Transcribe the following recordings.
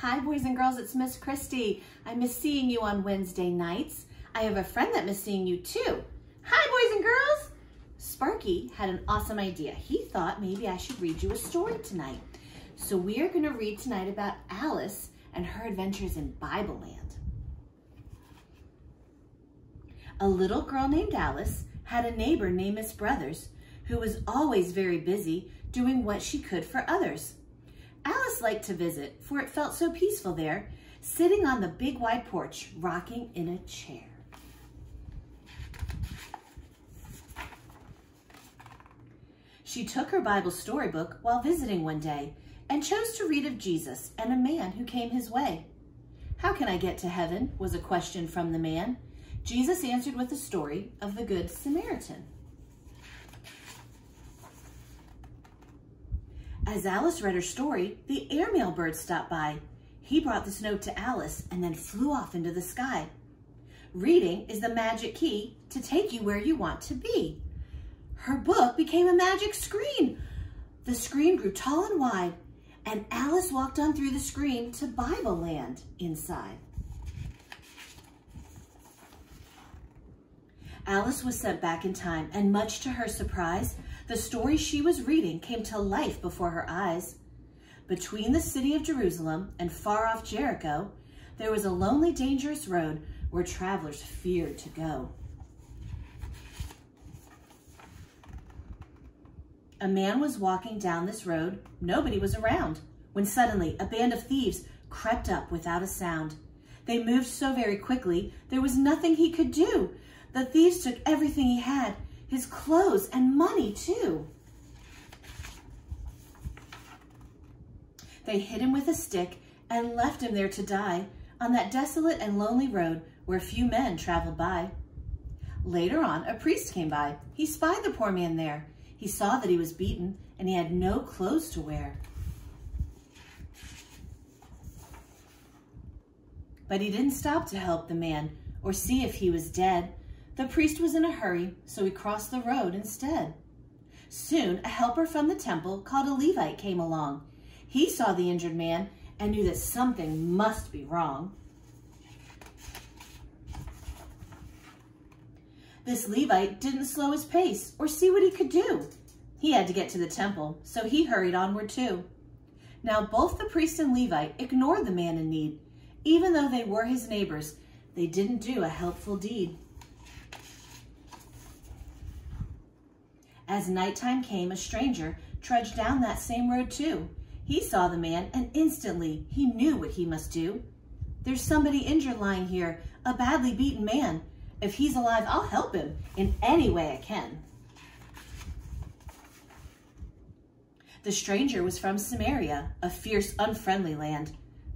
Hi, boys and girls, it's Miss Christy. I miss seeing you on Wednesday nights. I have a friend that miss seeing you too. Hi, boys and girls. Sparky had an awesome idea. He thought maybe I should read you a story tonight. So we are going to read tonight about Alice and her adventures in Bible Land. A little girl named Alice had a neighbor named Miss Brothers who was always very busy doing what she could for others. Alice liked to visit, for it felt so peaceful there, sitting on the big wide porch, rocking in a chair. She took her Bible storybook while visiting one day and chose to read of Jesus and a man who came his way. "How can I get to heaven?" was a question from the man. Jesus answered with a story of the Good Samaritan. As Alice read her story, the airmail bird stopped by. He brought this note to Alice and then flew off into the sky. Reading is the magic key to take you where you want to be. Her book became a magic screen. The screen grew tall and wide, and Alice walked on through the screen to Bible Land inside. Alice was sent back in time, and much to her surprise, the story she was reading came to life before her eyes. Between the city of Jerusalem and far-off Jericho, there was a lonely, dangerous road where travelers feared to go. A man was walking down this road. Nobody was around, when suddenly a band of thieves crept up without a sound. They moved so very quickly, there was nothing he could do. The thieves took everything he had, his clothes and money too. They hit him with a stick and left him there to die on that desolate and lonely road where few men traveled by. Later on, a priest came by. He spied the poor man there. He saw that he was beaten and he had no clothes to wear. But he didn't stop to help the man or see if he was dead. The priest was in a hurry, so he crossed the road instead. Soon, a helper from the temple called a Levite came along. He saw the injured man and knew that something must be wrong. This Levite didn't slow his pace or see what he could do. He had to get to the temple, so he hurried onward too. Now, both the priest and Levite ignored the man in need. Even though they were his neighbors, they didn't do a helpful deed. As nighttime came, a stranger trudged down that same road too. He saw the man and instantly he knew what he must do. "There's somebody injured lying here, a badly beaten man. If he's alive, I'll help him in any way I can." The stranger was from Samaria, a fierce, unfriendly land.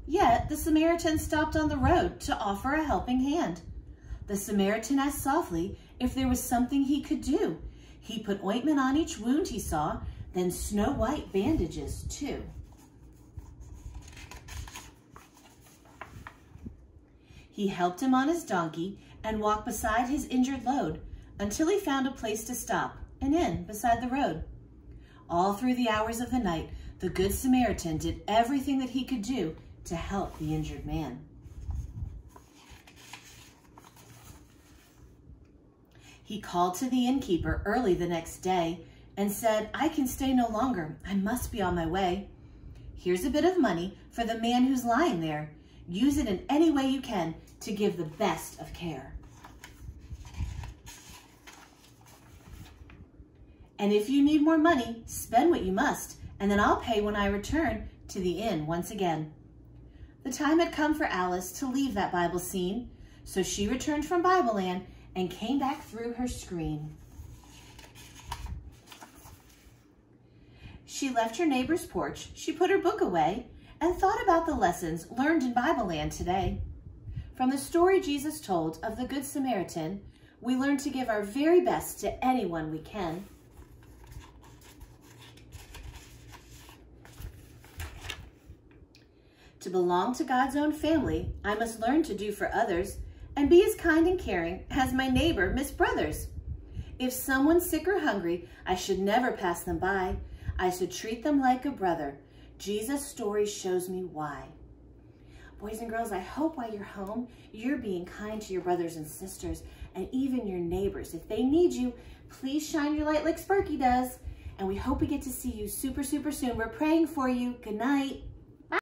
Yet the Samaritan stopped on the road to offer a helping hand. The Samaritan asked softly if there was something he could do. He put ointment on each wound he saw, then snow-white bandages too. He helped him on his donkey and walked beside his injured load until he found a place to stop, an inn beside the road. All through the hours of the night, the Good Samaritan did everything that he could do to help the injured man. He called to the innkeeper early the next day and said, "I can stay no longer. I must be on my way. Here's a bit of money for the man who's lying there. Use it in any way you can to give the best of care. And if you need more money, spend what you must, and then I'll pay when I return to the inn once again." The time had come for Alice to leave that Bible scene, so she returned from Bible Land and came back through her screen. She left her neighbor's porch, she put her book away, and thought about the lessons learned in Bible Land today. From the story Jesus told of the Good Samaritan, we learn to give our very best to anyone we can. To belong to God's own family, I must learn to do for others and be as kind and caring as my neighbor, Miss Brothers. If someone's sick or hungry, I should never pass them by. I should treat them like a brother. Jesus' story shows me why. Boys and girls, I hope while you're home, you're being kind to your brothers and sisters and even your neighbors. If they need you, please shine your light like Sparky does. And we hope we get to see you super, super soon. We're praying for you. Good night.